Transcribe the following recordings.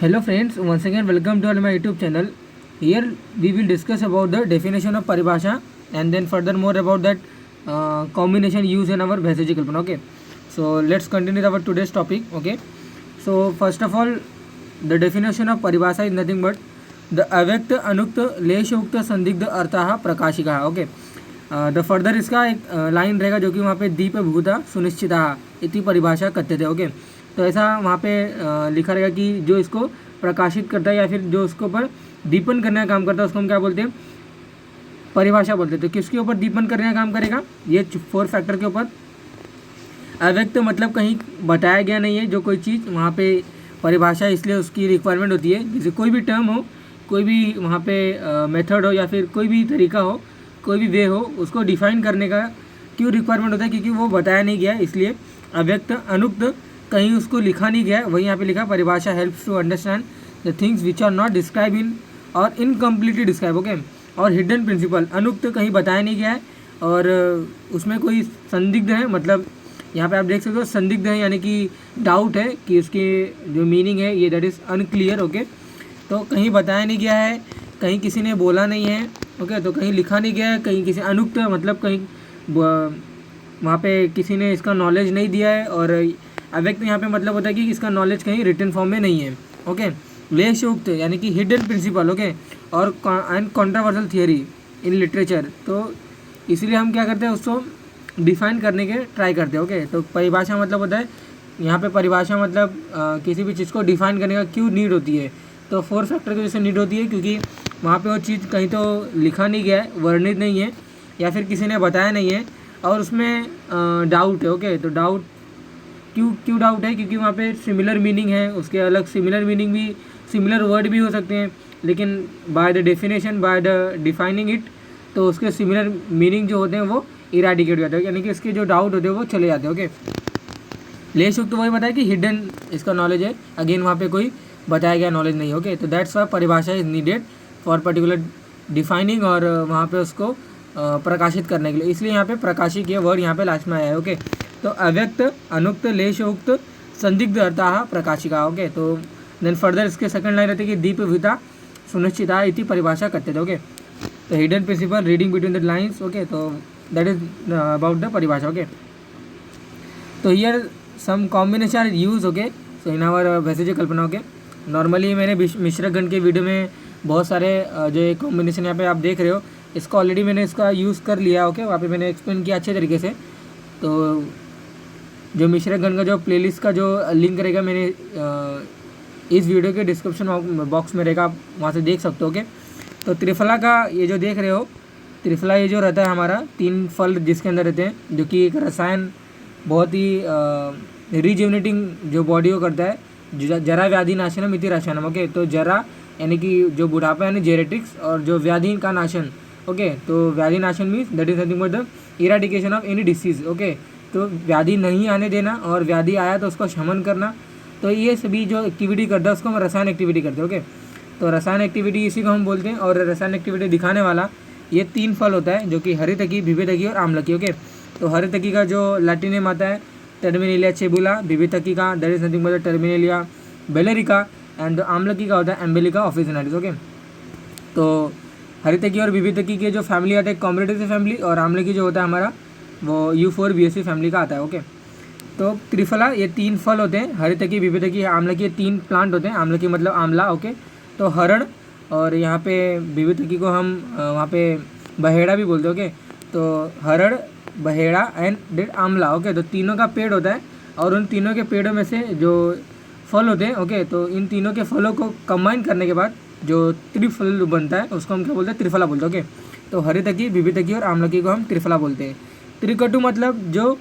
Hello friends, once again welcome to my YouTube channel. Here we will discuss about the definition of paribhasha and then furthermore about that combination used in our Bhasaji Kalpana. Okay, so let's continue our today's topic. Okay, so first of all, the definition of paribhasha is nothing but the अव्यक्त अनुक्त लेशयुक्त संदिग्ध अर्थः प्रकाशिका. Okay, the further इसका एक line रहेगा जो कि वहाँ पे दीप भूता सुनिश्चिता इति परिभाषा कथ्यते. ओके, तो ऐसा वहाँ पे लिखा रहेगा कि जो इसको प्रकाशित करता है या फिर जो उसके ऊपर दीपन करने का काम करता है उसको हम क्या बोलते हैं, परिभाषा बोलते हैं. तो किसके ऊपर दीपन करने का काम करेगा, ये 4 फैक्टर के ऊपर. अव्यक्त मतलब कहीं बताया गया नहीं है जो कोई चीज़, वहाँ पे परिभाषा इसलिए उसकी रिक्वायरमेंट होती है. जैसे कोई भी टर्म हो, कोई भी वहाँ पे मेथड हो या फिर कोई भी तरीका हो, कोई भी वे हो, उसको डिफाइन करने का क्यों रिक्वायरमेंट होता है, क्योंकि वो बताया नहीं गया है. इसलिए अव्यक्त अनुक्त कहीं उसको लिखा नहीं गया है, वही यहाँ पे लिखा परिभाषा helps to understand the things which are not describe in और इनकम्प्लीटली डिस्क्राइब. ओके, और हिडन प्रिंसिपल अनुक्त कहीं बताया नहीं गया है और उसमें कोई संदिग्ध है, मतलब यहाँ पे आप देख सकते हो संदिग्ध है यानी कि डाउट है कि उसकी जो मीनिंग है ये दैट इज़ अनक्लियर. ओके, तो कहीं बताया नहीं गया है, कहीं किसी ने बोला नहीं है. ओके, तो कहीं लिखा नहीं गया है, कहीं किसी अनुक्त मतलब कहीं वहाँ पे किसी ने इसका नॉलेज नहीं दिया है. और अव्यक्त यहाँ पे मतलब होता है कि इसका नॉलेज कहीं रिटन फॉर्म में नहीं है. ओके, लेशयुक्त यानी कि हिडन प्रिंसिपल. ओके, और एंड कॉन्ट्रावर्सल थियरी इन लिटरेचर. तो इसलिए हम क्या करते हैं, उसको डिफाइन करने के ट्राई करते हैं. ओके, तो परिभाषा मतलब होता है यहाँ पे परिभाषा मतलब किसी भी चीज़ को डिफाइन करने का क्यों नीड होती है. तो 4 फैक्टर की वजह से नीड होती है, क्योंकि वहाँ पे वो चीज़ कहीं तो लिखा नहीं गया है, वर्णित नहीं है या फिर किसी ने बताया नहीं है और उसमें डाउट है. ओके, तो डाउट क्यों डाउट है, क्योंकि वहाँ पे सिमिलर मीनिंग है, उसके अलग सिमिलर मीनिंग भी, सिमिलर वर्ड भी हो सकते हैं, लेकिन by the definition, by the defining it, तो उसके सिमिलर मीनिंग जो होते हैं वो इराडिकेट हो जाते हैं, यानी कि इसके जो डाउट होते हैं वो चले जाते हैं. ओके, लेशयुक्त तो वही बताया कि हिडन इसका नॉलेज है, अगेन वहाँ पे कोई बताया गया नॉलेज नहीं. ओके, तो दैट्स वाई परिभाषा is needed for particular defining और वहाँ पे उसको प्रकाशित करने के लिए, इसलिए यहाँ पे प्रकाशिक ये वर्ड यहाँ पे लास्ट में आया है. ओके, तो अव्यक्त अनुक्त लेशयुक्त संदिग्ध अर्थः प्रकाशिका. ओके, तो देन फर्दर इसके सेकंड लाइन रहती है कि दीप भूता सुनिश्चिता इति परिभाषा करते थे. ओके, तो hidden principle reading between the lines. Okay, तो दैट इज अबाउट द परिभाषा. ओके, तो here some combination are use. Okay, so in our भैसेजी कल्पना. ओके, नॉर्मली मैंने मिश्रगण के वीडियो में बहुत सारे जो कॉम्बिनेशन यहाँ पे आप देख रहे हो, इसको ऑलरेडी मैंने इसका यूज़ कर लिया. ओके, वहाँ पे मैंने एक्सप्लेन किया अच्छे तरीके से. तो जो मिश्रगण का जो प्लेलिस्ट का जो लिंक रहेगा मैंने इस वीडियो के डिस्क्रिप्शन बॉक्स में रहेगा, आप वहाँ से देख सकते हो. ओके, तो त्रिफला का ये जो देख रहे हो, त्रिफला ये जो रहता है हमारा 3 फल जिसके अंदर रहते हैं, जो कि एक रसायन बहुत ही रिज्यूनेटिंग जो बॉडी को करता है, जरा व्याधि नाशनम इति रसायनम. ओके, तो जरा यानी कि जो बुढ़ापा यानी जेरेटिक्स, और जो व्याधि का नाशन. ओके, तो व्याधि नाशन means that is nothing but the eradication of any disease. Okay, तो व्याधि नहीं आने देना और व्याधि आया तो उसको शमन करना. तो ये सभी जो एक्टिविटी करता है उसको हम रसायन एक्टिविटी करते हैं. ओके, तो रसायन एक्टिविटी इसी को हम बोलते हैं. और रसायन एक्टिविटी दिखाने वाला ये 3 फल होता है, जो कि हरितकी, विविधकी और आम्लकी. ओके, तो हरितकी का जो लैटिन नेम आता है टर्मिनेलिया चेबुला, विविधकी का that is nothing but terminalia bellerica, and आम्लकी का होता है एम्बेलिका ऑफिसिनालिस. ओके, तो हरितकी और विविधकी के जो फैमिली आते हैं कॉम्बिनेटिव फैमिली, और आम्लकी जो होता है हमारा वो U4BSC फैमिली का आता है. ओके, तो त्रिफला ये 3 फल होते हैं, हरितकी, विविधकी, आम्लकी, ये 3 प्लांट होते हैं. आम्लकी मतलब आंवला. ओके, तो हरण, और यहाँ पे विविधकी को हम वहाँ पे बहेड़ा भी बोलते हैं. ओके, तो हरण, बहेड़ा एंड डेट आंवला. ओके, तो तीनों का पेड़ होता है और उन तीनों के पेड़ों में से जो फल होते हैं. ओके, तो इन तीनों के फलों को कंबाइन करने के बाद जो त्रिफल बनता है उसको हम क्या बोलते हैं, त्रिफला बोलते हैं. ओके, तो हरितकी, विविधकी और आम्लकी को हम त्रिफला बोलते हैं. त्रिकटु मतलब जो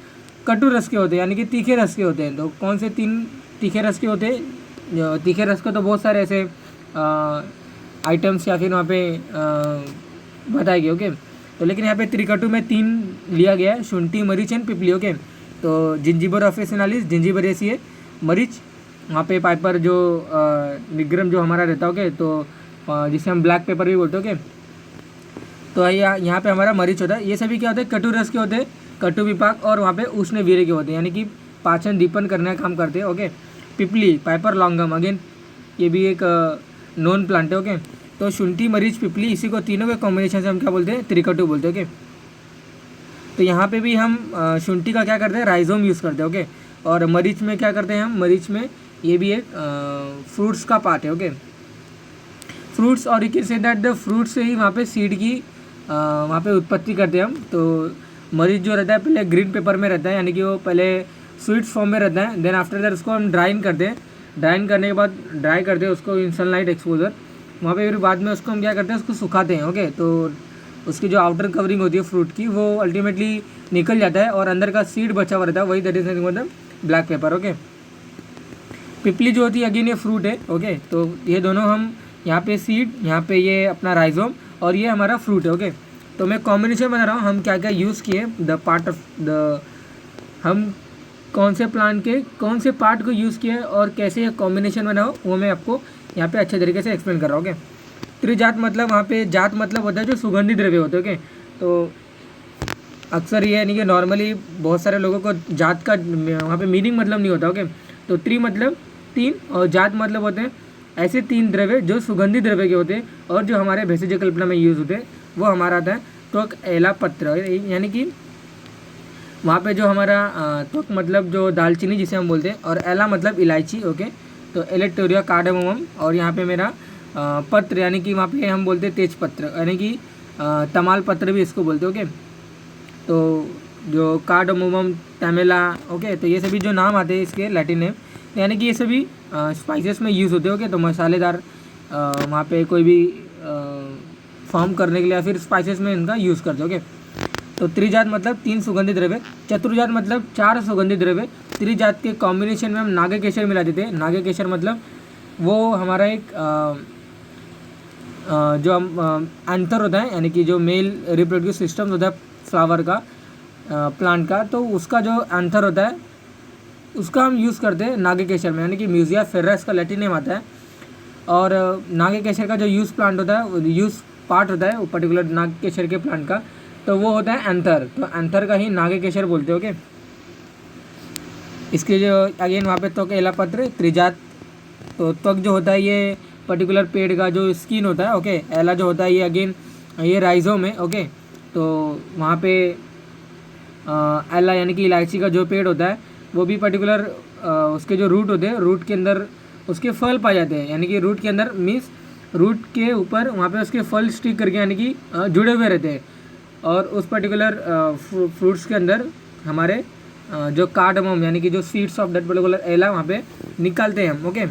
कटु रस के होते हैं, यानी कि तीखे रस के होते हैं. तो कौन से 3 तीखे रस के होते हैं, तीखे रस के तो बहुत सारे ऐसे आइटम्स या फिर वहाँ पे बताए गए. ओके, तो लेकिन यहाँ पे त्रिकटु में 3 लिया गया है, शुंठी, मरीच एंड पिपली. ओके, तो जिंजीबर ऑफिसिनालिस, जिंजीबरेसी है, मरीच वहाँ पे पाइपर जो निग्रम जो हमारा रहता है. ओके, तो जिसे हम ब्लैक पेपर भी बोलते हैं. ओके, तो यहाँ पे हमारा मरीच होता है. ये सभी क्या होते हैं, कटु रस के होते हैं, कटु विपाक, और वहाँ पे उष्ण वीर्य के होते हैं, यानी कि पाचन दीपन करने का काम करते हैं. ओके, पिपली, पाइपर लॉन्गम, अगेन ये भी एक नॉन प्लांट है। ओके, तो शुंठी, मरीच, पिपली, इसी को तीनों के कॉम्बिनेशन से हम क्या बोलते हैं, त्रिकटु बोलते हैं। ओके, तो यहाँ पे भी हम शुंठी का क्या करते हैं, राइजोम यूज़ करते हैं। ओके, और मरीच में क्या करते हैं हम, मरीच में ये भी एक फ्रूट्स का पार्ट है। ओके, फ्रूट्स, और you can say that the fruits से ही वहाँ पे सीड की वहाँ पे उत्पत्ति करते हैं हम। तो मरीच जो रहता है पहले ग्रीन पेपर में रहता है, यानी कि वो पहले स्वीट्स फॉर्म में रहता है। देन आफ्टर दैट उसको हम ड्राइन करते हैं, ड्राइन करने के बाद ड्राई करते हैं उसको इन सनलाइट एक्सपोजर, वहाँ पे फिर बाद में उसको हम क्या करते हैं, उसको सुखाते हैं। ओके, तो उसकी जो आउटर कवरिंग होती है फ्रूट की वो अल्टीमेटली निकल जाता है और अंदर का सीड बचा हुआ रहता है, वही दैट इज नथिंग मतलब ब्लैक पेपर। ओके, पिपली जो होती है अगेन ये फ्रूट है। ओके, तो ये दोनों हम यहाँ पे सीड, यहाँ पे ये अपना राइजोम, और ये हमारा फ्रूट है। ओके, तो मैं कॉम्बिनेशन बना रहा हूँ, हम क्या क्या यूज़ किए, द पार्ट ऑफ द, हम कौन से प्लांट के कौन से पार्ट को यूज़ किया है और कैसे ये कॉम्बिनेशन बनाओ, वो मैं आपको यहाँ पे अच्छे तरीके से एक्सप्लेन कर रहा हूँ। ओके, त्रिजात मतलब वहाँ पे जात मतलब होता है जो सुगंधित द्रव्य होते हैं। ओके, तो अक्सर ये यानी कि नॉर्मली बहुत सारे लोगों को जात का वहाँ पे मीनिंग मतलब नहीं होता। ओके, तो त्रि मतलब तीन और जात मतलब होते हैं ऐसे तीन द्रव्य जो सुगंधित द्रव्य के होते हैं और जो हमारे भेषज कल्पना में यूज़ होते हैं, वो हमारा आता है त्वक, एला, पत्र। यानी कि वहाँ पे जो हमारा त्वक मतलब जो दालचीनी जिसे हम बोलते हैं, और एला मतलब इलायची। ओके, तो एलेक्टोरिया, कार्डामोमम, और यहाँ पे मेरा पत्र यानी कि वहाँ पे हम बोलते हैं तेज पत्र, यानी कि तमाल पत्र भी इसको बोलते हैं। ओके, तो जो कार्डामोमम, टैमेला, ओके, तो ये सभी जो नाम आते हैं इसके लैटिन नेम, यानी कि ये सभी स्पाइसेस में यूज़ होते हैं। ओके, तो मसालेदार वहाँ पे कोई भी फॉर्म करने के लिए या फिर स्पाइसेस में इनका यूज़ करते हैं। ओके, तो त्रिजात मतलब तीन सुगंधित द्रव्य, चतुर्जात मतलब चार सुगंधित द्रव्य। त्रिजात के कॉम्बिनेशन में हम नागकेशर मिला देते हैं। नागकेशर मतलब वो हमारा एक जो अंतर होता है, यानी कि जो मेल रिप्रोडक्टिव सिस्टम होता है फ्लावर का, प्लांट का, तो उसका जो अंतर होता है उसका हम यूज़ करते हैं नागकेशर में, यानी कि म्यूजिया फेरा इसका लैटिन नेम आता है। और नागकेशर का जो यूज़ प्लांट होता है, यूज़ पार्ट होता है वो पर्टिकुलर नागकेशर के प्लांट का, तो वो होता है एंथर, तो एंथर का ही नागकेशर बोलते हो। ओके, इसके जो अगेन वहाँ पे त्वक, एला, पत्र, त्रिजात, तो त्वक जो होता है ये पर्टिकुलर पेड़ का जो स्किन होता है। ओके, एला जो होता है ये अगेन ये राइजोम है। ओके, तो वहाँ पे एला यानी कि इलायची का जो पेड़ होता है वो भी पर्टिकुलर उसके जो रूट होते हैं, रूट के अंदर उसके फल पाए जाते हैं, यानी कि रूट के अंदर मीन्स रूट के ऊपर वहाँ पे उसके फल स्टिक करके यानी कि जुड़े हुए रहते हैं, और उस पर्टिकुलर फ्रूट्स के अंदर हमारे जो कार्डमम यानी कि जो सीड्स ऑफ दैट पर्टिकुलर एला वहाँ पे निकालते हैं हम। ओके,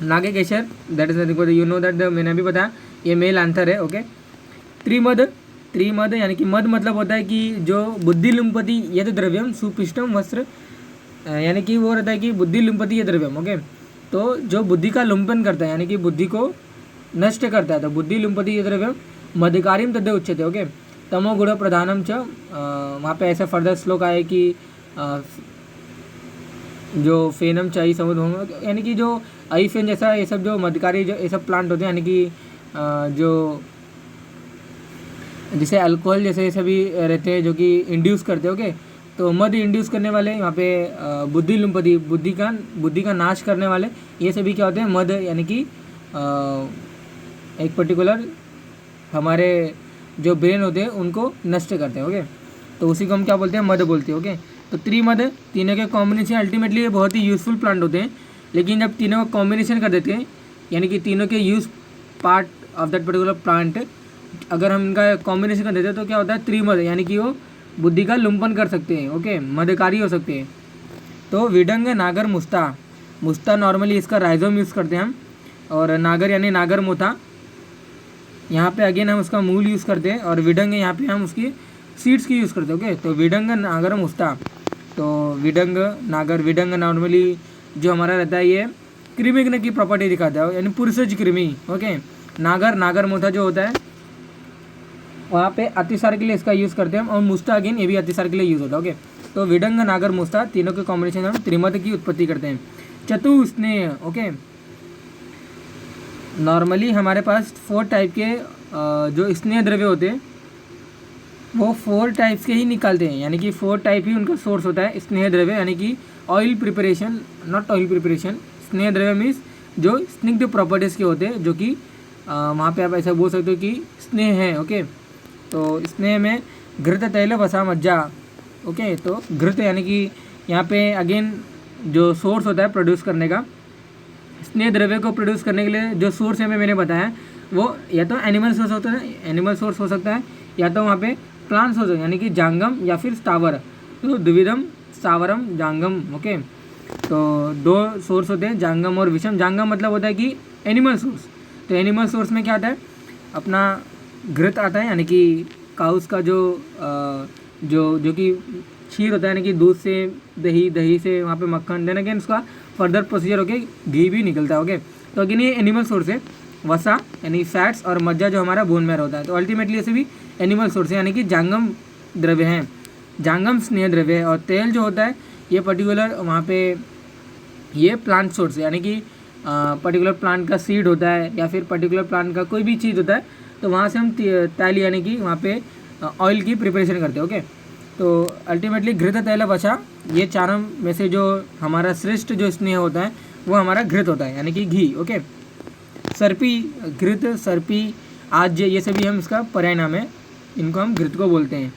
नागकेशर that is nothing but you know that मैंने अभी बताया ये मेल आंसर है। ओके, त्रिमद, त्रिमद यानी कि मद मतलब होता है कि जो बुद्धि लुम्पति यद द्रव्यम सुपिष्टम वस्त्र, यानी कि वो रहता है कि बुद्धि लुम्पति यद द्रव्यम। ओके, तो जो बुद्धि का लुम्पन करता है यानी कि बुद्धि को नष्ट करता है, तो बुद्धि लुम्पति यद द्रव्यम मध्यकारिम तद्य उच्यते। ओके, तमो गुण प्रधानम च, वहाँ पे ऐसा फर्दर श्लोक आए कि जो फेनम चाई समुद्र, यानी कि जो आई फेन जैसा ये सब जो मध्यकारी जो ये सब प्लांट होते हैं, यानी कि जो जैसे अल्कोहल जैसे ये सभी रहते हैं जो कि इंड्यूस करते हैं। ओके, तो मद इंड्यूस करने वाले यहाँ पे बुद्धि लुम्पति, बुद्धि का नाश करने वाले ये सभी क्या होते हैं, मद, यानी कि एक पर्टिकुलर हमारे जो ब्रेन होते हैं उनको नष्ट करते हैं। ओके, तो उसी को हम क्या बोलते हैं, मद बोलते हैं। ओके, तो त्रिमद तीनों के कॉम्बिनेशन अल्टीमेटली ये बहुत ही यूज़फुल प्लांट होते हैं, लेकिन जब तीनों का कॉम्बिनेशन कर देते हैं यानी कि तीनों के use part of that particular plant अगर हम इनका कॉम्बिनेशन कर देते हैं तो क्या होता है, त्रिमद, यानी कि वो बुद्धि का लुम्पन कर सकते हैं। ओके, मध्यकारी हो सकते हैं। तो विडंग, नागर, मुस्ता, मुस्ता नॉर्मली इसका राइजोम यूज़ करते हैं हम, और नागर यानी नागर मोथा, यहाँ पे अगेन हम उसका मूल यूज़ करते हैं, और विडंग यहाँ पे हम उसकी सीड्स की यूज़ करते हैं। ओके, तो विडंग, नागर, मुस्ता, तो विडंग, नागर, विडंग नॉर्मली जो हमारा रहता है ये कृमिघ्न की प्रॉपर्टी दिखाता है, यानी पुरुषज कृमि। ओके, नागर, नागर मोथा जो होता है वहाँ पे अतिसार के लिए इसका यूज़ करते हैं हम, और मुस्ता अगेन ये भी अतिसार के लिए यूज़ होता है। ओके, तो विडंग, नागर, मुस्ता तीनों के कॉम्बिनेशन हम त्रिमद की उत्पत्ति करते हैं। चतु स्नेह, ओके, नॉर्मली हमारे पास 4 टाइप के जो स्नेह द्रव्य होते हैं वो 4 टाइप्स के ही निकालते हैं, यानी कि 4 टाइप ही उनका सोर्स होता है स्नेह द्रव्य, यानी कि oil preparation, not oil preparation, स्नेह द्रव्य मीन्स जो स्निग्ध प्रॉपर्टीज़ के होते हैं, जो कि वहाँ पे आप ऐसा बोल सकते हो कि स्नेह है। ओके, तो स्नेह में घृत तैल वसा मज्जा। ओके, तो घृत यानी कि यहाँ पे अगेन जो सोर्स होता है प्रोड्यूस करने का, स्नेह द्रव्य को प्रोड्यूस करने के लिए जो सोर्स है मैंने बताया वो या तो एनिमल सोर्स होता है, एनिमल सोर्स हो सकता है, या तो वहाँ पे प्लांट सोर्स यानी कि जांगम या फिर स्थावर। तो द्विविधम स्थावरम जांगम। ओके, तो दो सोर्स होते हैं, जांगम और विषम। जांगम मतलब होता है कि एनिमल सोर्स। तो एनिमल सोर्स में क्या आता है, अपना घृत आता है यानी कि काउस का जो कि क्षीर होता है, यानी कि दूध से दही, दही से वहाँ पे मक्खन, देन अगेन उसका फर्दर प्रोसीजर होके घी भी निकलता है। ओके, तो अगेन ये एनिमल सोर्स है। वसा यानी फैट्स और मज्जा जो हमारा बोन मैर होता है। तो अल्टीमेटली ऐसे भी एनिमल सोर्स है, यानी कि जांगम द्रव्य हैं, जांगम स्नेह द्रव्य है। और तेल जो होता है ये पर्टिकुलर वहाँ पे ये प्लांट सोर्स है, यानी कि पर्टिकुलर प्लांट का सीड होता है या फिर पर्टिकुलर प्लांट का कोई भी चीज़ होता है, तो वहाँ से हम तेल यानी कि वहाँ पे ऑयल की प्रिपरेशन करते हैं। ओके, तो अल्टीमेटली घृत तैल वसा, ये चारों में से जो हमारा श्रेष्ठ जो स्नेह होता है वो हमारा घृत होता है, यानी कि घी। ओके, सर्पी, घृत, सर्पी, आज्य, ये सभी हम इसका पर्याय नाम है, इनको हम घृत को बोलते हैं।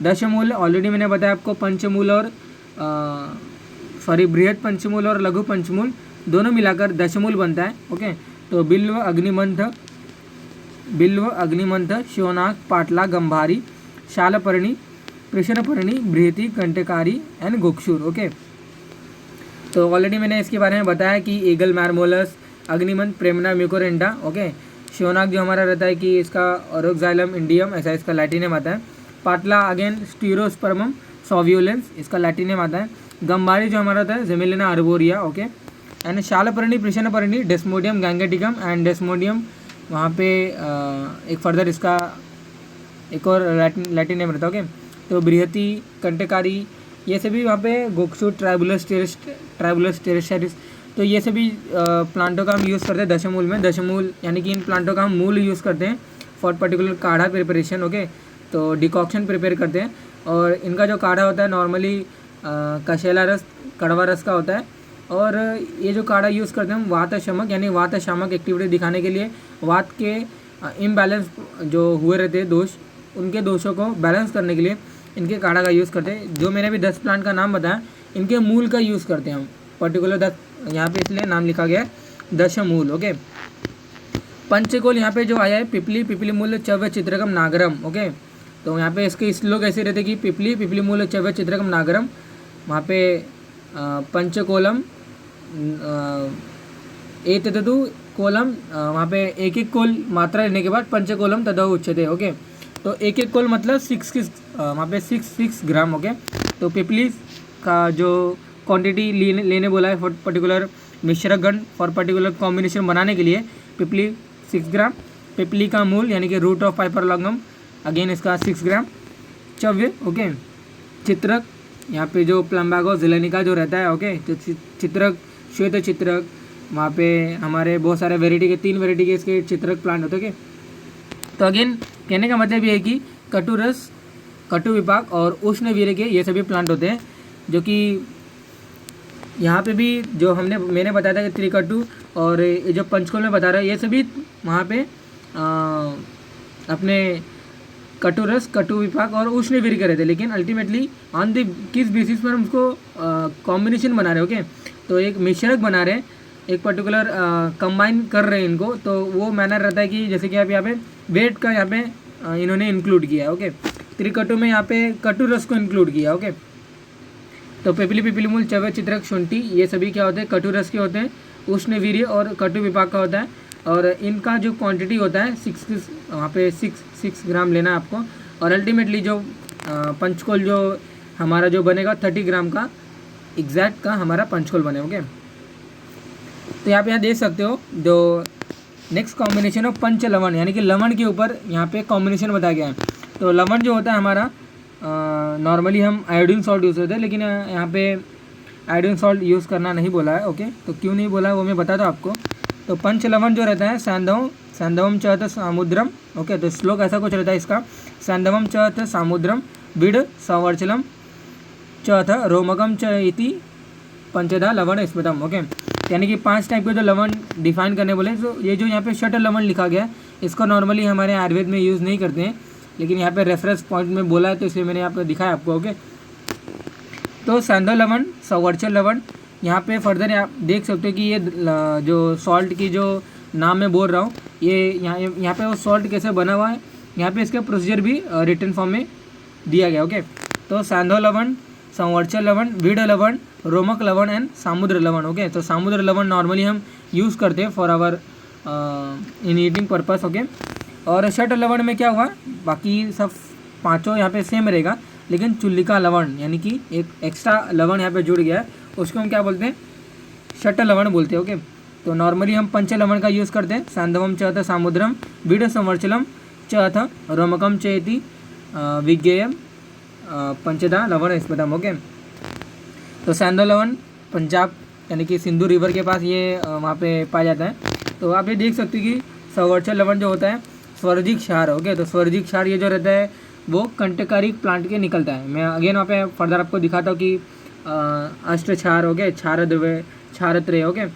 दशमूल ऑलरेडी मैंने बताया आपको, पंचमूल और बृहद पंचमूल और लघु पंचमूल दोनों मिलाकर दशमूल बनता है। ओके, तो बिल्व, अग्निमंथ, शिवनाग, पाटला, गंभारी, शालपर्णी, कृष्णपर्णी, बृहति, कंटकारी एंड गोक्षुर। ओके, तो ऑलरेडी मैंने इसके बारे में बताया कि ईगल, मैरमोलस, अग्निमंथ, प्रेमना, म्यूकोरेंडा। ओके, शिवनाग जो हमारा रहता है कि इसका ओरोक्साइलम इंडियम, ऐसा इसका लैटिन नेम आता है। पाटला अगेन स्टीरोस्पर्मम सॉव्यूलेंस, इसका लैटिन नेम आता है। गंभारी जो हमारा होता है जेमिलिना अर्बोरिया। Okay, and शालपर्णी, कृष्णपर्णी, Desmodium गैंगेटिकम and Desmodium, वहाँ पे एक फर्दर इसका एक और लैटिन नेम रहता है। ओके, तो बृहति, कंटकारी, ये सभी वहाँ पे गोक्षुर, ट्राइबुलस टेरेस्टेरिस, तो ये सभी प्लांटों का हम यूज़ करते हैं दशमूल में। दशमूल यानी कि इन प्लांटों का हम मूल यूज़ करते हैं फॉर पर्टिकुलर काढ़ा प्रिपरेशन। ओके, तो डिकॉक्शन प्रिपेयर करते हैं, और इनका जो काढ़ा होता है नॉर्मली कशेला रस, कड़वा रस का होता है। और ये जो काढ़ा यूज़ करते हैं हम वात शमक यानी वात शामक एक्टिविटी दिखाने के लिए, वात के इम्बैलेंस जो हुए रहते हैं दोष, उनके दोषों को बैलेंस करने के लिए इनके काढ़ा का यूज़ करते हैं। जो मैंने भी 10 प्लांट का नाम बताया, इनके मूल का यूज़ करते हैं हम पर्टिकुलर 10, यहाँ पे इसलिए नाम लिखा गया है दशमूल। ओके, पंचकोल यहाँ पे जो आया है पिपली, पिपली मूल, चव्य, चित्रकम, नागरम। ओके, तो यहाँ पे इसके श्लोक ऐसे रहते कि पिपली, पिपली मूल, चव्य, चित्रकम, नागरम। वहाँ पे पंचकोलम एतदु कोलम, वहाँ पे एक एक कोल मात्रा लेने के बाद पंचकोलम तद उच्यते। ओके, तो एक एक कोल मतलब 6 वहाँ पे 6 ग्राम। ओके, तो पिपली का जो क्वांटिटी लेने बोला है फॉर पर्टिकुलर मिश्रगण, फॉर पर्टिकुलर कॉम्बिनेशन बनाने के लिए पिपली 6 ग्राम। पिपली का मूल यानी कि रूट ऑफ पाइपरलॉन्गम, अगेन इसका 6 ग्राम। चव्य, ओके, चित्रक, यहाँ पे जो प्लम्बागो जिलेनिका जो रहता है। ओके, तो चित्रक, श्वेत चित्रक, वहाँ पे हमारे बहुत सारे वेराइटी के 3 वेराइटी के इसके चित्रक प्लांट होते हैं। तो अगेन कहने का मतलब ये है कि कटु रस, कटु विपाक और उष्ण वीर्य के ये सभी प्लांट होते हैं, जो कि यहाँ पे भी जो मैंने बताया था कि त्रिकटु और ये जो पंचकोल में बता रहा है, ये सभी वहाँ पे अपने कटु रस, कटु विपाक और उष्ण वीर्य के रहते हैं। लेकिन अल्टीमेटली ऑन द किस बेसिस पर हम उसको कॉम्बिनेशन बना रहे हैं। ओके, तो एक मिश्रक बना रहे हैं, एक पर्टिकुलर कंबाइन कर रहे हैं इनको, तो वो मैनर रहता है कि जैसे कि आप यहाँ पे वेट का यहाँ पे इन्होंने इंक्लूड किया है। ओके, त्रिकटु में यहाँ पे कटु रस को इंक्लूड किया। ओके, तो पिपली, पिपली मूल, चव्य, चित्रक, शुंठी, ये सभी क्या होते हैं, कटु रस के होते हैं, उष्ण वीर्य और कटु विपाक का होता है। और इनका जो क्वांटिटी होता है 6 वहाँ पे 6 ग्राम लेना है आपको। और अल्टीमेटली जो पंचकोल जो हमारा जो बनेगा 30 ग्राम का एग्जैक्ट का हमारा पंचकोल बने। ओके, तो यहाँ देख सकते हो जो नेक्स्ट कॉम्बिनेशन ऑफ पंच लवण, यानी कि लवण के ऊपर यहाँ पे कॉम्बिनेशन बताया गया है। तो लवण जो होता है हमारा नॉर्मली हम आयोडीन सॉल्ट यूज़ करते हैं, लेकिन यहाँ पे आयोडीन सॉल्ट यूज़ करना नहीं बोला है। ओके, तो क्यों नहीं बोला है वो मैं बता दूँ आपको। तो पंच लवण जो रहता है सैंधवम चौथ सामुद्रम। ओके, तो श्लोक ऐसा कुछ रहता है इसका, सैंधवम चौथ सामुद्रम बिड सवर्चलम चौथ रोमकम च इति पंचधा लवण स्मृतम। ओके, यानी कि 5 टाइप के जो लवण डिफाइन करने बोले, तो ये जो यहाँ पे षट लवण लिखा गया है इसको नॉर्मली हमारे आयुर्वेद में यूज़ नहीं करते हैं, लेकिन यहाँ पे रेफरेंस पॉइंट में बोला है तो इसलिए मैंने यहाँ पे दिखाया आपको। ओके, तो सैंधव लवण, संवत्सर लवण, यहाँ पे फर्दर आप देख सकते हो कि ये जो सॉल्ट की जो नाम मैं बोल रहा हूँ, ये यहाँ पे वो सॉल्ट कैसे बना हुआ है, यहाँ पे इसका प्रोसीजर भी रिटन फॉर्म में दिया गया। ओके, तो सैंधव लवण, संवत्सर लवण, वीड लवण, रोमक लवण एंड सामुद्र लवण। ओके, तो सामुद्र लवण नॉर्मली हम यूज़ करते हैं for our in eating purpose. Okay, और षट लवण में क्या हुआ, बाकी सब पाँचों यहाँ पे सेम रहेगा, लेकिन चुल्लिका लवण यानी कि एक एक्स्ट्रा लवण यहाँ पे जुड़ गया है, उसको हम क्या बोलते हैं, षट लवण बोलते हैं। ओके, तो नॉर्मली हम पंच लवण का यूज़ करते हैं, सैंधवम च अथ सामुद्रम, वीड संवत्सरम च अथ रोमकम चेति विज्ञेयम पंचदा लवण स्मृतम। ओके, तो सैंधव लवण पंजाब यानी कि सिंधु रिवर के पास ये वहाँ पे पाया जाता है। तो आप ये देख सकते हो कि संवत्सर लवण जो होता है स्वर्जिक क्षार। ओके, तो स्वर्जिक क्षार ये जो रहता है वो कंटकारी प्लांट के निकलता है। मैं अगेन वहाँ पे फर्दर आपको दिखाता हूँ कि अष्ट क्षार हो गए, क्षार द्रव्य, क्षार त्रय। ओके,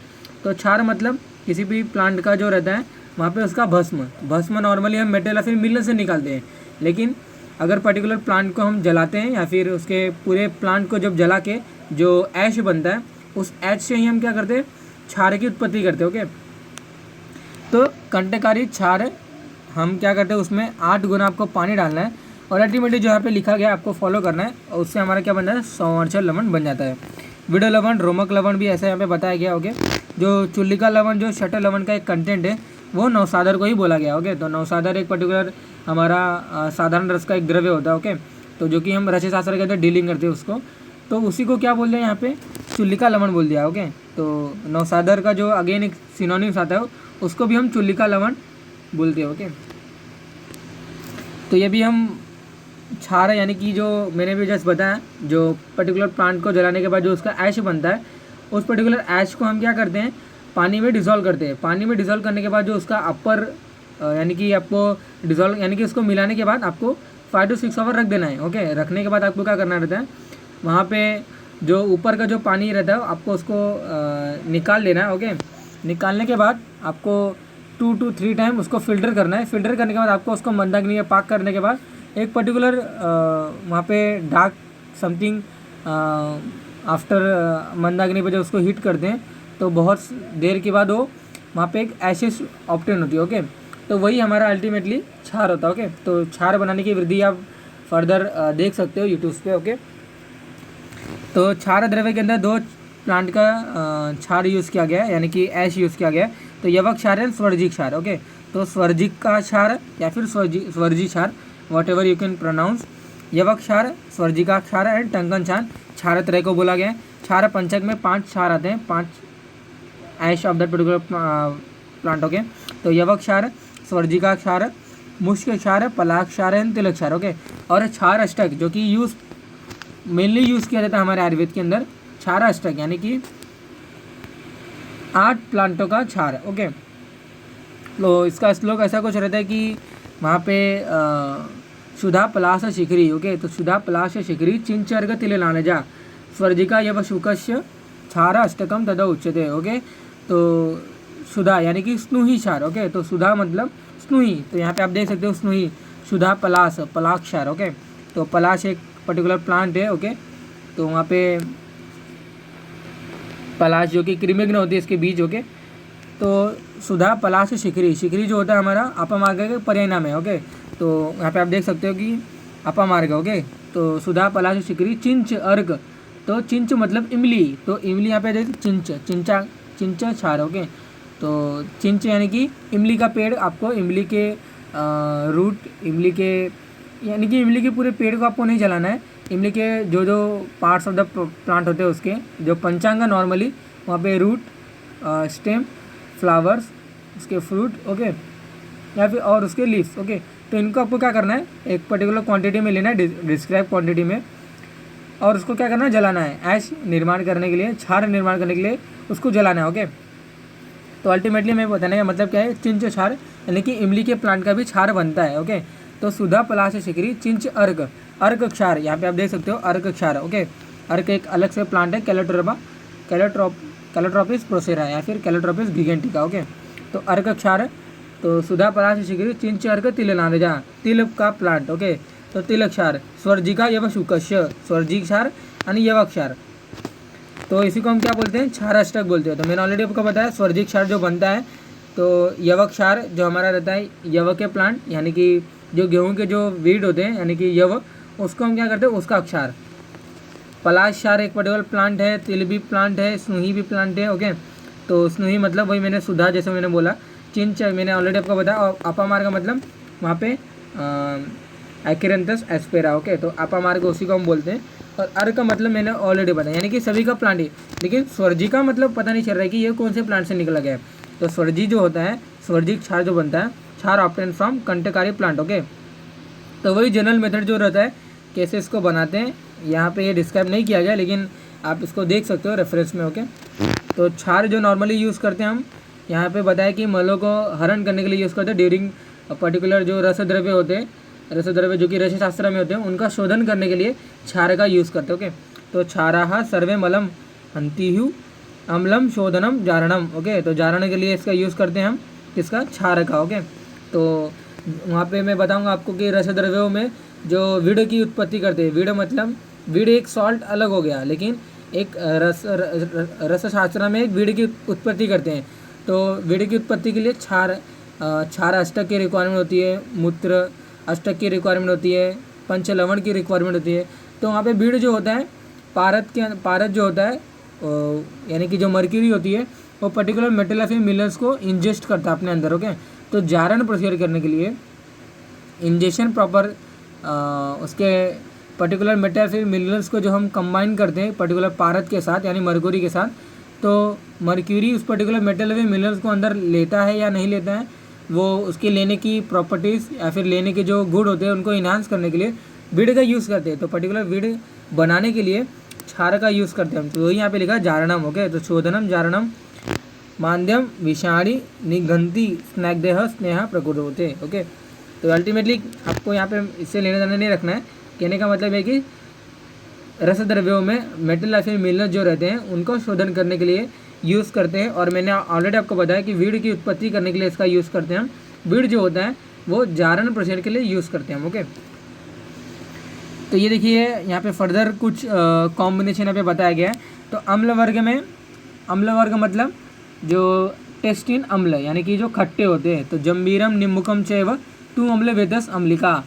तो क्षार मतलब किसी भी प्लांट का जो रहता है वहाँ पे उसका भस्म नॉर्मली हम मेटल या फिर मिल से निकालते हैं, लेकिन अगर पर्टिकुलर प्लांट को हम जलाते हैं या फिर उसके पूरे प्लांट को जब जला के जो ऐश बनता है उस ऐश से ही हम क्या करते हैं, क्षार की उत्पत्ति करते हैं। ओके, तो कंटकारी क्षार हम क्या करते हैं, उसमें 8 गुना आपको पानी डालना है और अल्टीमेटली जो यहाँ पे लिखा गया आपको फॉलो करना है, और उससे हमारा क्या बन जाता है, संवत्सर लवण बन जाता है। विड लवण, रोमक लवण भी ऐसा यहाँ पे बताया गया। ओके, जो चुल्लिका लवण जो षट लवण का एक कंटेंट है वो नवसादर को ही बोला गया। ओके, तो नवसादर एक पर्टिकुलर हमारा साधारण रस का एक द्रव्य होता है। ओके, तो जो कि हम रस शास्त्र के अंदर डीलिंग करते हैं उसको, तो उसी को क्या बोल दिया यहाँ पे, चुल्लिका लवण बोल दिया। ओके, तो नवसादर का जो अगेन एक सिनोनिम्स आता है उसको भी हम चुल्लिका लवण बोलते हैं। ओके, तो ये भी हम क्षार यानी कि जो मैंने भी जस्ट बताया, जो पर्टिकुलर प्लांट को जलाने के बाद जो उसका ऐश बनता है, उस पर्टिकुलर ऐश को हम क्या करते हैं, पानी में डिज़ोल्व करते हैं। पानी में डिज़ोल्व करने के बाद जो उसका अपर यानी कि आपको डिज़ोल्व यानी कि उसको मिलाने के बाद आपको 5 to 6 आवर रख देना है। ओके, रखने के बाद आपको क्या करना रहता है, वहाँ पे जो ऊपर का जो पानी रहता है आपको उसको निकाल लेना है। ओके, निकालने के बाद आपको 2 to 3 टाइम उसको फ़िल्टर करना है। फ़िल्टर करने के बाद आपको उसको मंदाग्नि में पाक करने के बाद एक पर्टिकुलर वहाँ पे डार्क समथिंग आफ्टर मंदाग्नि पे जब उसको हीट करते हैं तो बहुत देर के बाद वो वहाँ पे एक एशेस ऑब्टेन होती है। ओके, तो वही हमारा अल्टीमेटली क्षार होता है। ओके, तो क्षार बनाने की विधि आप फर्दर देख सकते हो यूट्यूब पे। ओके, तो क्षार द्रव्य के अंदर 2 प्लांट का क्षार यूज़ किया गया है, यानी कि ऐश यूज़ किया गया है। तो यवक क्षार है, स्वर्जिक क्षार। ओके, तो स्वर्जिक का क्षार या फिर स्वर्जिक क्षार, whatever you can pronounce, यवक क्षार, स्वर्जिका क्षार एंड टंकन क्षार, क्षार त्रय को बोला गया है। क्षार पंचक में 5 क्षार आते हैं, 5 ash of that particular plant. Okay, तो यवक क्षार, स्वर्जिका क्षार, मुष्क क्षार, पलाक क्षार एंड तिलक क्षार। ओके, और क्षार अष्टक जो कि मेनली यूज़ किया जाता है हमारे आयुर्वेद के अंदर, क्षार अष्टक यानी कि 8 प्लांटों का क्षार। ओके, तो इसका श्लोक ऐसा कुछ रहता है कि वहाँ पे सुधा पलाश शिखरी। ओके, तो सुधा पलाश शिखरी चिंचर्ग तिल नानजा स्वर्जिका यव शुकस्य क्षार अष्टकम तदा उच्यते। ओके, तो सुधा यानी कि स्नुही क्षार। ओके, तो सुधा मतलब स्नुही, तो यहाँ पे आप देख सकते हो स्नुही, सुधा पलाश, पलाश क्षार। ओके, तो पलाश एक पर्टिकुलर प्लांट है। ओके, तो वहाँ पे पलाश जो कि कृमिग्न होती है इसके बीज। ओके, तो सुधा पलाश शिखरी, शिखरी जो होता है हमारा अपामार्ग के पर्याय नाम है। ओके, तो यहाँ पे आप देख सकते हो कि अपामार्ग। ओके, तो सुधा पलाश शिखरी चिंच अर्क, तो चिंच मतलब इमली, तो इमली यहाँ पे देखिए चिंच क्षार। ओके, तो चिंच यानी कि इमली का पेड़, आपको इमली के रूट, इमली के यानी कि इमली के पूरे पेड़ को आपको नहीं जलाना है, इमली के जो जो पार्ट्स ऑफ द प्लांट होते हैं उसके जो पंचांग नॉर्मली वहाँ पे रूट, स्टेम, फ्लावर्स, उसके फ्रूट। ओके, या फिर और उसके लीव्स। ओके, तो इनको आपको क्या करना है, एक पर्टिकुलर क्वांटिटी में लेना है, डिस्क्राइब क्वांटिटी में, और उसको क्या करना है, जलाना है। ऐश निर्माण करने के लिए, क्षार निर्माण करने के लिए उसको जलाना है। ओके, तो अल्टीमेटली मैं बताने का मतलब क्या है, चिंच क्षार यानी कि इमली के प्लांट का भी क्षार बनता है। ओके, तो सुधा पलाश शिखरी चिंच अर्क, अर्क क्षार यहाँ पे आप देख सकते हो, अर्क क्षार। ओके, अर्क एक अलग से प्लांट है, कैलोट्रोपिस प्रोसेरा या फिर कैलोट्रोपिस गिगेंटिका। ओके, तो अर्क क्षार, तो सुधा पराश शिखरी चिंच अर्क तिल नारजा, तिल का प्लांट। ओके, तो तिल क्षार स्वर्जिका यव शुकस्य, स्वर्जी क्षार आणि यव क्षार, तो इसी को हम क्या बोलते हैं, क्षार अष्टक बोलते हैं। तो मैंने ऑलरेडी आपको बताया स्वर्जिक क्षार जो बनता है, तो यव क्षार जो हमारा रहता है यव के प्लांट, यानी कि जो गेहूं के जो वीड होते हैं यानी कि यव, उसको हम क्या करते हैं, उसका क्षार। पलाश क्षार एक पर्टिकुलर प्लांट है, तिल भी प्लांट है, स्नूही भी प्लांट है। ओके, तो स्नूही मतलब वही मैंने सुधा जैसे मैंने बोला, चिंच मैंने ऑलरेडी आपको बताया, और अपामार का मतलब वहाँ पे एक्रेंथस एस्पेरा। ओके, तो अपामार को उसी को हम बोलते हैं। और अर्क का मतलब मैंने ऑलरेडी बताया, यानी कि सभी का प्लांट ही, लेकिन स्वर्जी का मतलब पता नहीं चल रहा है कि ये कौन से प्लांट से निकला गया है। तो स्वर्जी जो होता है, स्वर्जी क्षार जो बनता है, क्षार ऑब्टेन फ्रॉम कंटकारी प्लांट। ओके, तो वही जनरल मेथड जो रहता है कैसे इसको बनाते हैं, यहाँ पे ये डिस्क्राइब नहीं किया गया, लेकिन आप इसको देख सकते हो रेफरेंस में। ओके, तो क्षार जो नॉर्मली यूज़ करते हैं हम, यहाँ पे बताया कि मलों को हरण करने के लिए यूज़ करते हैं ड्यूरिंग पर्टिकुलर जो रस द्रव्य होते हैं, रस द्रव्य जो कि रस शास्त्र में होते हैं, उनका शोधन करने के लिए क्षार का यूज़ करते हैं। ओके, तो क्षाराः सर्वे मलम हन्तिः अम्लम शोधनम जारणम। ओके, तो जारण के लिए इसका यूज़ करते हैं हम, किसका, क्षार का। ओके, तो वहाँ पे मैं बताऊँगा आपको कि रस द्रव्यों में जो विड की उत्पत्ति करते हैं, विड मतलब विड एक सॉल्ट अलग हो गया, लेकिन एक रस शास्त्र में एक विड की उत्पत्ति करते हैं। तो विड की उत्पत्ति के लिए क्षार अष्टक की रिक्वायरमेंट होती है, मूत्र अष्टक की रिक्वायरमेंट होती है, पंच लवण की रिक्वायरमेंट होती है। तो वहाँ पे विड जो होता है, पारद जो होता है, यानी कि जो मर्क्यूरी होती है, वो पर्टिकुलर मेटल या फिर मिनरल्स को इंजेस्ट करता है अपने अंदर। ओके, तो जारण प्रोसीजर करने के लिए इंजेक्शन प्रॉपर उसके पर्टिकुलर मेटल फिर मिनरल्स को जो हम कंबाइन करते हैं पर्टिकुलर पारद के साथ यानी मर्क्यूरी के साथ, तो मर्क्यूरी उस पर्टिकुलर मेटल फिर मिनरल्स को अंदर लेता है या नहीं लेता है, वो उसके लेने की प्रॉपर्टीज़ या फिर लेने के जो गुण होते हैं उनको इन्हांस करने के लिए विड का यूज़ करते हैं। तो पर्टिकुलर विड बनाने के लिए क्षार का यूज़ करते हैं हम। तो यहाँ पे लिखा जारणम। ओके, तो शोधनम जारणम माध्यम विषाणी निगंती स्नैग्देह स्नेह प्रकुट होते। ओके, तो अल्टीमेटली आपको यहाँ पे इससे लेने देना नहीं रखना है। कहने का मतलब है कि रस द्रव्यों में मेटल या फिर मिनरल जो रहते हैं उनको शोधन करने के लिए यूज़ करते हैं। और मैंने ऑलरेडी आपको बताया कि वीड की उत्पत्ति करने के लिए इसका यूज़ करते हैं हम। वीड जो होता है वो जारण प्रोसीजर के लिए यूज़ करते हैं हम। ओके, तो ये देखिए यहाँ पे फर्दर कुछ कॉम्बिनेशन यहाँ पे बताया गया है। तो अम्ल वर्ग में, अम्ल वर्ग मतलब जो टेस्टिन अम्ल यानी कि जो खट्टे होते हैं, तो जम्बीरम निम्बुकम चैव तू अम्ल वेदस अम्लिका।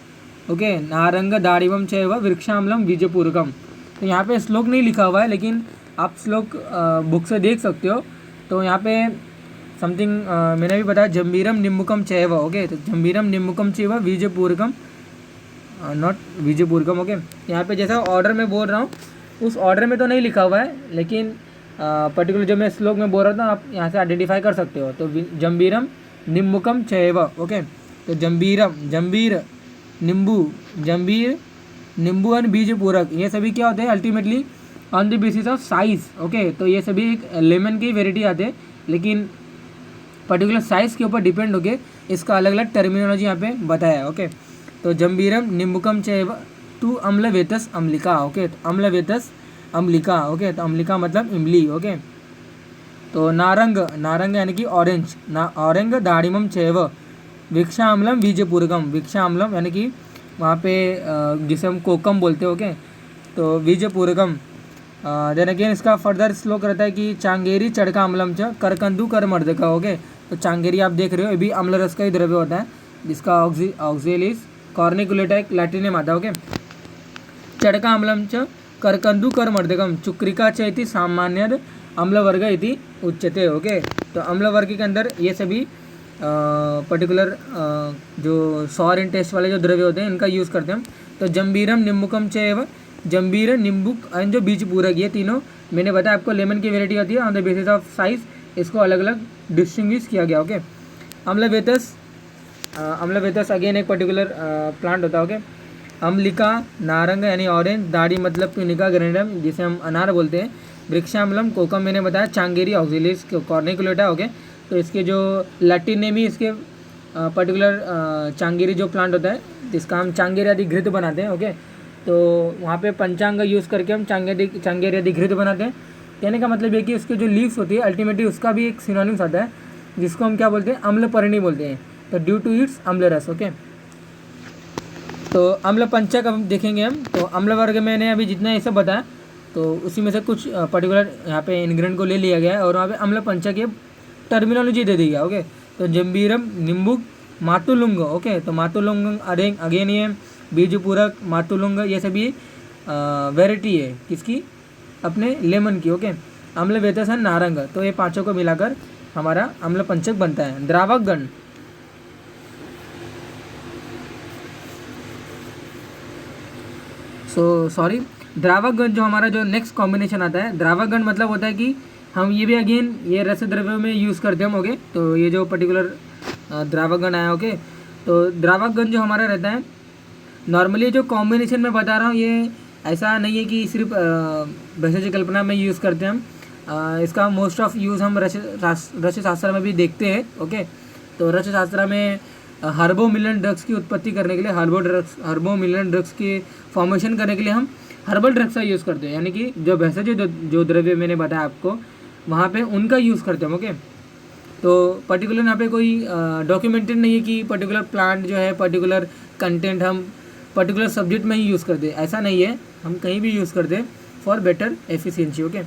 ओके, नारंग दाड़िवम चैव वृक्षाम्लम बीजपूरकम। तो यहाँ पे श्लोक नहीं लिखा हुआ है, लेकिन आप श्लोक बुक से देख सकते हो। तो यहाँ पे समथिंग मैंने भी बताया जम्बीरम निम्बुकम चैव। ओके, तो जम्बीरम निम्बुकम चैव बीजपूरकम, नॉट बीजपूरकम। ओके, यहाँ पे जैसा ऑर्डर में बोल रहा हूँ उस ऑर्डर में तो नहीं लिखा हुआ है, लेकिन पर्टिकुलर जो मैं श्लोक में बोल रहा था आप यहाँ से आइडेंटिफाई कर सकते हो। तो जम्बीरम निम्बुकम चैव। ओके, तो जम्बीरम, जम्बीर, नींबू, जम्बीर, नींबू एंड बीज पूरक, ये सभी क्या होते हैं ultimately on the basis of size. Okay, तो ये सभी एक लेमन की वेराइटी आते हैं, लेकिन पर्टिकुलर साइज़ के ऊपर डिपेंड होके इसका अलग अलग टर्मिनोलॉजी यहाँ पे बताया है। ओके, तो जम्बीरम निम्बुकम चैव तू अम्ल वेतस अम्लिका। ओके, तो अम्ल वेतस अम्लिका। ओके, तो अम्लिका मतलब इमली। ओके, तो नारंग, नारंग यानी कि ऑरेंज, ऑरेंज दाड़िमम चैव वृक्षाम्लम बीजपूरकम। वृक्षाम्लम यानी कि वहाँ पे जिसे हम कोकम बोलते हैं। ओके, तो बीजपूरकम। देन अगेन इसका फर्दर श्लोक रहता है कि चांगेरी चड़का अम्लम च करकंदू कर मर्दका। ओके, तो चांगेरी आप देख रहे हो ये भी अम्ल रस का ही द्रव्य होता है, जिसका ऑक्जेलिस कॉर्निकुलेटा एक लैटिन नेम आता है। ओके, चड़का अम्लम च करकंदू कर मर्दकम चुक्रिका च इति सामान्य अम्ल वर्ग इति उच्यते। ओके, तो अम्ल वर्ग के अंदर ये सभी पर्टिकुलर जो सॉर इन टेस्ट वाले जो द्रव्य होते हैं इनका यूज़ करते हैं हम। तो जम्बीरम निम्बुकम चैव, जम्बीर, निम्बुक एंड जो बीज पूरक, ये तीनों मैंने बताया आपको लेमन की वेराइटी होती है। On the basis of size इसको अलग अलग डिस्टिंग्विश किया गया। ओके, अम्लवेतस, अम्लवेतस अगेन एक पर्टिकुलर प्लांट होता है। ओके, अम्लिका नारंग यानी ऑरेंज, दाढ़ी मतलब प्यूनिका ग्रेनेडम जिसे हम अनार बोलते हैं, वृक्षाम्लम कोकम मैंने बताया, चांगेरी ऑक्सिलिस कॉर्निकुलेटा। ओके, तो इसके जो लैटिन नेम ही इसके पर्टिकुलर चांगेरी जो प्लांट होता है जिसका हम चांगेरी आदि घृत बनाते हैं। ओके, तो वहाँ पे पंचांग यूज़ करके हम चांगेरी आदि घृत बनाते हैं। कहने का मतलब ये कि उसके जो लीव्स होती है अल्टीमेटली उसका भी एक सिनोनिम्स आता है जिसको हम क्या बोलते हैं, अम्लपर्णी बोलते हैं। तो ड्यू टू इट्स अम्ल रस। ओके, तो अम्ल पंचक अब देखेंगे हम। तो अम्ल वर्ग मैंने अभी जितना ये सब बताया तो उसी में से कुछ पर्टिकुलर यहाँ पे इंग्रेडिएंट को ले लिया गया है और वहाँ पे अम्ल पंचक ये टर्मिनोलॉजी दे दी गया। ओके, तो जम्बीरम, निम्बुक, मातुलुंग। ओके, तो मातुलुंग अगेन ये बीजपूरक, मातुलुंग ये सभी वेराइटी है किसकी, अपने लेमन की। ओके, अम्ल वेतसन नारंग, तो ये पाँचों को मिलाकर हमारा अम्ल पंचक बनता है। द्रावक गण, सॉरी द्रावक गण जो हमारा जो नेक्स्ट कॉम्बिनेशन आता है, द्रावक गण मतलब होता है कि हम ये भी अगेन ये रस द्रव्यों में यूज़ करते हैं हम। ओके, तो ये जो पर्टिकुलर द्रावक गण आया, ओके, तो द्रावक गण जो हमारा रहता है नॉर्मली जो कॉम्बिनेशन में बता रहा हूँ ये ऐसा नहीं है कि सिर्फ भेषज कल्पना में यूज़ करते हैं हम। इसका मोस्ट ऑफ यूज़ हम रस शास्त्र में भी देखते हैं। ओके, तो रस शास्त्र में हार्बोमिलन ड्रग्स की उत्पत्ति करने के लिए, हार्बोमिलन ड्रग्स की फॉर्मेशन करने के लिए हम हर्बल ड्रग्स का यूज़ करते हैं, यानी कि जो भेषज जो द्रव्य मैंने बताया आपको वहाँ पे उनका यूज़ करते हैं। ओके, तो पर्टिकुलर यहाँ पे कोई डॉक्यूमेंटेड नहीं है कि पर्टिकुलर प्लांट जो है पर्टिकुलर कंटेंट हम पर्टिकुलर सब्जेक्ट में ही यूज़ करते हैं, ऐसा नहीं है, हम कहीं भी यूज़ करते हैं फॉर बेटर एफिशिएंसी। ओके,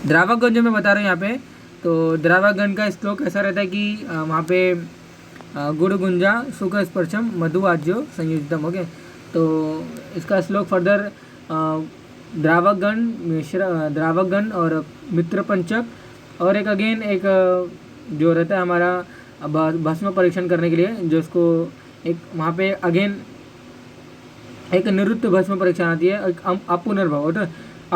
द्रावक गण जो मैं बता रहा हूँ यहाँ पे, तो द्रावक गण का श्लोक ऐसा रहता है कि वहाँ पे गुड़ गुंजा सुख स्पर्शम मधु आज्यो संयुक्तम। ओके, तो इसका श्लोक फर्दर द्रावक गण और मित्र पंचक और एक अगेन एक जो रहता है हमारा भस्म परीक्षण करने के लिए, जो इसको एक वहाँ पे अगेन एक निवृत्त भस्म परीक्षा आती है, एक अपुनर्भव। तो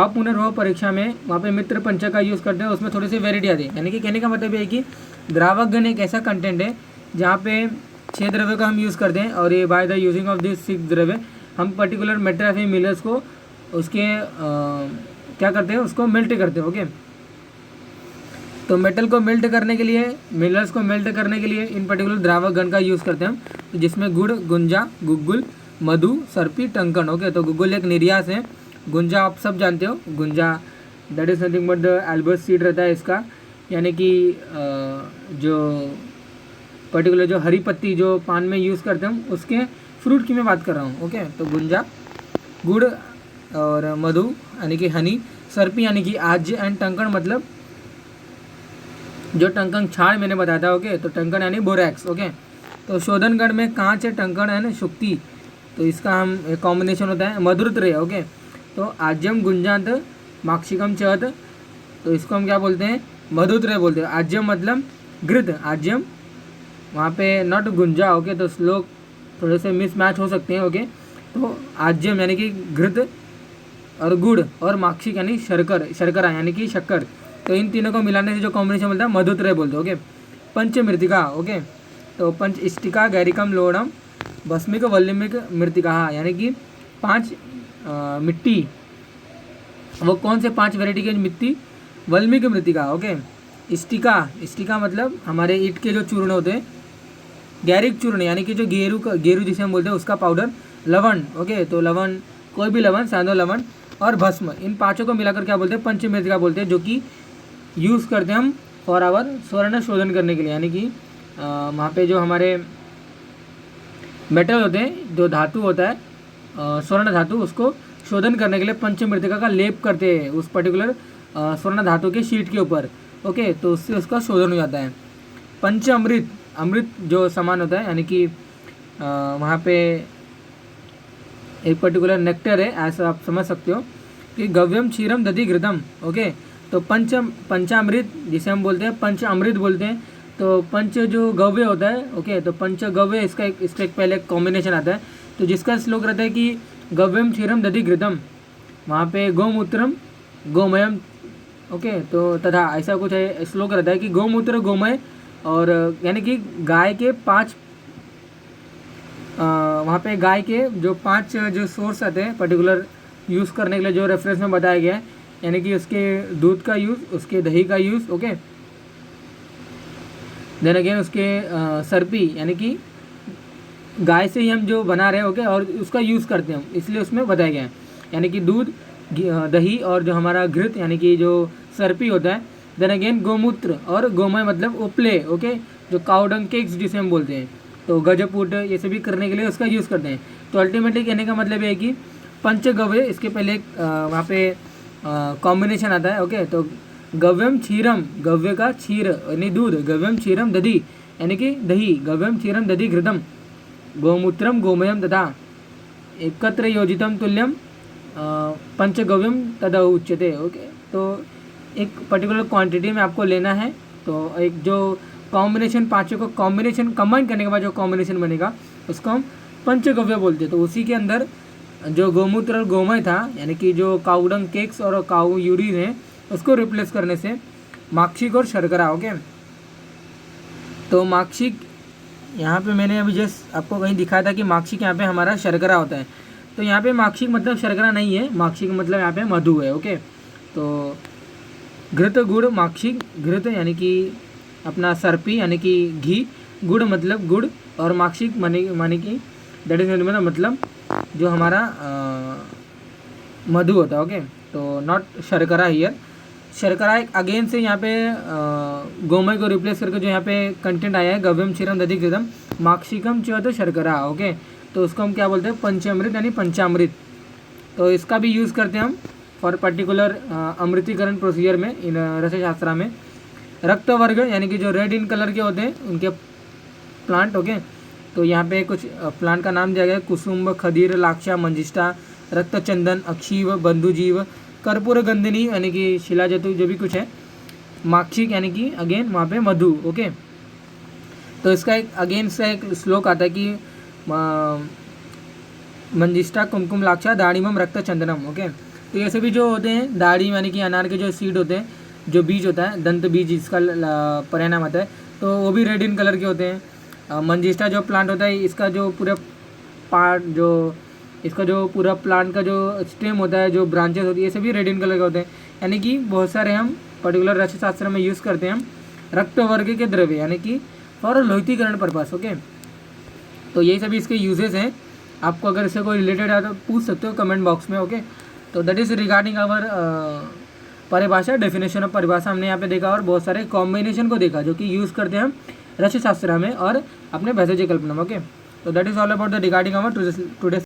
अपुनर्भव परीक्षा में वहाँ पे मित्र पंचक का यूज़ करते हैं, उसमें थोड़ी सी वेराइटी आती है। यानी कि कहने का मतलब ये है कि द्रावक गण एक ऐसा कंटेंट है जहाँ पे 6 द्रव्य का हम यूज़ करते हैं और ये by the using of this 6 द्रव्य हम पर्टिकुलर मेटल ऑफ मिलर्स को उसके क्या करते हैं, उसको मेल्ट करते हैं। ओके, तो मेटल को मेल्ट करने के लिए, मिनरल्स को मेल्ट करने के लिए इन पर्टिकुलर द्रावक गण का यूज़ करते हैं हम, जिसमें गुड़, गुंजा, गुग्गुल, मधु, सर्पी, टंकन। ओके, तो गुग्गुल एक निर्यास है, गुंजा आप सब जानते हो, गुंजा that is nothing but the albus seed रहता है इसका, यानी कि जो पर्टिकुलर जो हरी पत्ती जो पान में यूज़ करते हैं हम उसके फ्रूट की मैं बात कर रहा हूँ। ओके, तो गुंजा, गुड़ और मधु यानी कि हनी, सर्पी यानी कि आज्य एंड टंकन मतलब जो टंकन छाड़ मैंने बताया था। ओके, तो टंकन यानी बोरैक्स। ओके, तो शोधन गण में कांच है, टंकन है ना शुक्ति, तो इसका हम कॉम्बिनेशन होता है मधुरत्रय। ओके, तो आज्यम गुंजांत माक्षिकम चहत, तो इसको हम क्या बोलते हैं, मधुत्रय बोलते हैं। आज्यम मतलब घृत, आज्यम वहाँ पे नॉट गुंजा। ओके, तो श्लोक थोड़े से मिसमैच हो सकते हैं। ओके, तो आज्यम यानी कि घृत और गुड़ और माक्षिक यानी शर्करा यानी कि शक्कर, तो इन तीनों को मिलाने से जो कॉम्बिनेशन मिलता है मधुत्रय बोलते हैं। ओके, पंच मृतिका। ओके, तो पंच इष्टिका, गैरिकम, लोणम, भस्मिक, वल्लमिक, मृतिका, यानी कि 5 मिट्टी, वो कौन से 5 वेराइटी की मिट्टी, वल्मिक, मृतिका। ओके, इष्टिका मतलब हमारे ईंट के जो चूर्ण होते हैं, गैरिक चूर्ण यानी कि जो गेरू जिसे हम बोलते हैं उसका पाउडर, लवण। ओके, तो लवण कोई भी लवण, सांदो लवण और भस्म, इन पाँचों को मिलाकर क्या बोलते हैं, पंचमृतिका बोलते हैं, जो कि यूज़ करते हैं हम फॉर आवर स्वर्ण शोधन करने के लिए। यानी कि वहाँ पे जो हमारे मेटल होते हैं, जो धातु होता है स्वर्ण धातु, उसको शोधन करने के लिए पंचमृतिका का लेप करते हैं उस पर्टिकुलर स्वर्ण धातु के शीट के ऊपर। ओके, तो उससे उसका शोधन हो जाता है। पंच अमृत जो सामान होता है, यानी कि वहाँ पे एक पर्टिकुलर नेक्टर है, ऐसा आप समझ सकते हो कि गव्यम, क्षीरम, दधि, घृतम। ओके, तो पंचामृत जिसे हम बोलते हैं, पंच अमृत बोलते हैं। तो पंच जो गव्य होता है, ओके, तो पंच गव्य इसका एक पहले कॉम्बिनेशन आता है, तो जिसका श्लोक रहता है कि गव्यम, क्षीरम, दधि, घृतम, वहाँ पे गौमूत्रम, गोमयम। ओके, तो तथा ऐसा कुछ है श्लोक रहता है कि गौमूत्र, गोमय और यानी कि गाय के 5 वहाँ पे गाय के जो 5 जो सोर्स आते हैं पर्टिकुलर यूज़ करने के लिए, जो रेफरेंस में बताया गया है, यानी कि उसके दूध का यूज़, उसके दही का यूज़। ओके, देन अगेन उसके सर्पी यानी कि गाय से ही हम जो बना रहे हैं। ओके, और उसका यूज़ करते हैं हम, इसलिए उसमें बताया गया है, यानी कि दूध, दही और जो हमारा घृत यानी कि जो सर्पी होता है। देन अगेन गोमूत्र और गोमय मतलब उपले, ओके, जो काउडंग केक्स जिसे हम बोलते हैं। तो गजपूट ये सभी करने के लिए उसका यूज़ करते हैं। तो अल्टीमेटली कहने का मतलब ये है कि पंचगव्य, इसके पहले वहाँ पे कॉम्बिनेशन आता है, ओके। तो गव्यम क्षीरम, गव्य का क्षीर यानी दूध, गव्यम क्षीरम दधि यानी कि दही, गव्यम क्षीरम दधि घृतम, गोमूत्रम गोमयम तथा एकत्र योजितम तुल्यम पंचगव्यम तद उच्यते, ओके। तो एक पर्टिकुलर क्वांटिटी में आपको लेना है। तो एक जो कॉम्बिनेशन, पाँचों को कॉम्बिनेशन कंबाइन करने के बाद जो कॉम्बिनेशन बनेगा उसको हम पंचगव्य बोलते हैं। तो उसी के अंदर जो गोमूत्र और गोमय था यानी कि जो काउडंग केक्स और काऊ यूरिन है उसको रिप्लेस करने से माक्षिक और शर्करा, ओके। तो माक्षिक यहाँ पे मैंने अभी जस्ट आपको कहीं दिखाया था कि माक्षिक यहाँ पे हमारा शर्करा होता है। तो यहाँ पे माक्षिक मतलब शर्करा नहीं है, माक्षिक मतलब यहाँ पे मधु है, ओके। तो घृत गुड़ माक्षिक, घृत यानी कि अपना सर्पी यानी कि घी, गुड़ मतलब गुड़, और माक्षिक माने कि दैट इज मतलब जो हमारा मधु होता है, ओके। तो नॉट शर्करा हियर। शर्करा एक अगेन से यहाँ पे गोमय को रिप्लेस करके जो यहाँ पे कंटेंट आया है गव्यम क्षीरम दधि घृतम माक्षिकम च तो शर्करा, ओके। तो उसको हम क्या बोलते हैं, पंचामृत यानी पंचामृत। तो इसका भी यूज़ करते हैं हम फॉर पर्टिकुलर अमृतीकरण प्रोसीजर में इन रसशास्त्रा में। रक्त वर्ग यानी कि जो रेड इन कलर के होते हैं उनके प्लांट, ओके। तो यहाँ पे कुछ प्लांट का नाम दिया गया है, कुसुम्ब, खदीर, लाक्षा, मंजिष्ठा, रक्तचंदन, अक्षीव, बंधुजीव, कर्पूर गंधिनी यानी कि शिलाजतु, जो भी कुछ है। माक्षिक यानी कि अगेन वहाँ पे मधु, ओके। तो इसका एक अगेन से एक श्लोक आता है कि मंजिष्ठा, कुमकुम, लाक्षा, दाड़िमम, रक्तचंदनम, ओके। तो ये सभी जो होते हैं, दाढ़ी यानी कि अनार के जो सीड होते हैं, जो बीज होता है, दंत बीज इसका परिणाम आता है, तो वो भी रेड इन कलर के होते हैं। मंजिष्ठा जो प्लांट होता है, इसका जो पूरा पार्ट, जो इसका जो पूरा प्लांट का जो स्टेम होता है, जो ब्रांचेस होती है, ये सभी रेड इन कलर के होते हैं। यानी कि बहुत सारे हम पर्टिकुलर रसशास्त्र में यूज़ करते हैं हम रक्त वर्ग के द्रव्य यानी कि फॉर लोहितीकरण पर्पस, ओके। तो यही सभी इसके यूजेस हैं। आपको अगर इससे कोई रिलेटेड है तो पूछ सकते हो कमेंट बॉक्स में, ओके। तो दैट इज़ रिगार्डिंग आवर परिभाषा, डेफिनेशन ऑफ परिभाषा हमने यहाँ पे देखा, और बहुत सारे कॉम्बिनेशन को देखा जो कि यूज़ करते हैं हम रसशास्त्र में और अपने भैषज कल्पना में, ओके। तो that is all about the regarding our today